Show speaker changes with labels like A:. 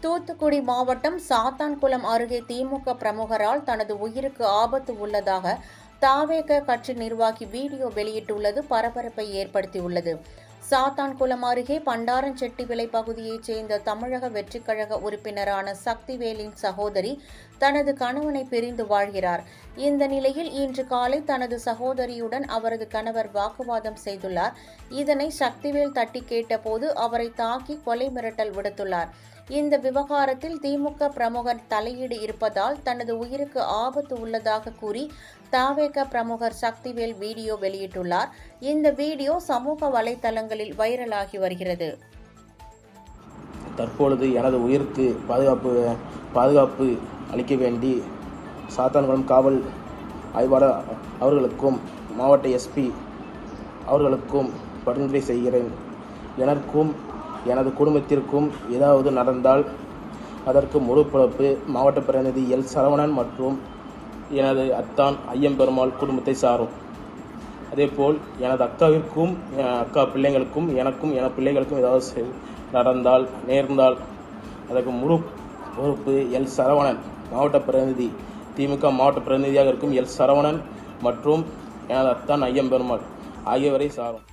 A: தூத்துக்குடி மாவட்டம் சாத்தான்குளம் அருகே திமுக பிரமுகரால் தனது உயிருக்கு ஆபத்து உள்ளதாக தாவேக கட்சி நிர்வாகி வீடியோ வெளியிட்டுள்ளது பரபரப்பை ஏற்படுத்தியுள்ளது. சாத்தான்குளம் அருகே பண்டாரஞ்செட்டிவிளை பகுதியைச் சேர்ந்த தமிழக வெற்றிக் கழக உறுப்பினரான சக்திவேலின் சகோதரி தனது கணவனை பிரிந்து வாழ்கிறார். இந்த நிலையில் இன்று காலை தனது சகோதரியுடன் அவரது கணவர் வாக்குவாதம் செய்துள்ளார். இதனை சக்திவேல் தட்டி கேட்டபோது அவரை தாக்கி கொலை மிரட்டல் விடுத்துள்ளார். இந்த விவகாரத்தில் திமுக பிரமுகர் தலையீடு இருப்பதால் தனது உயிருக்கு ஆபத்து உள்ளதாக கூறி தாவேக பிரமுகர் சக்திவேல் வீடியோ வெளியிட்டுள்ளார். இந்த வீடியோ சமூக வலைதளங்களில் வைரலாகி வருகிறது.
B: தற்பொழுது எனது உயிருக்கு பாதுகாப்பு அளிக்க வேண்டி சாத்தான்குளம் காவல் ஆய்வாளர் அவர்களுக்கும் மாவட்ட எஸ்பி அவர்களுக்கும் பரிந்துரை செய்கிறேன். எனக்கும் எனது குடும்பத்திற்கும் ஏதாவது நடந்தால் அதற்கு முழு பொறுப்பு மாவட்ட பிரதிநிதி எல். சரவணன் மற்றும் எனது அத்தான் ஐயம்பெருமாள் குடும்பத்தை சாரும். அதேபோல் எனது அக்காவிற்கும் அக்கா பிள்ளைங்களுக்கும் எனக்கும் என பிள்ளைகளுக்கும் ஏதாவது நேர்ந்தால் அதற்கு முழு பொறுப்பு எல். சரவணன் மாவட்ட பிரதிநிதி திமுக மாவட்ட பிரதிநிதியாக இருக்கும் எல். சரவணன் மற்றும் எனது அத்தான் ஐயம்பெருமாள் ஆகியோரை சாரும்.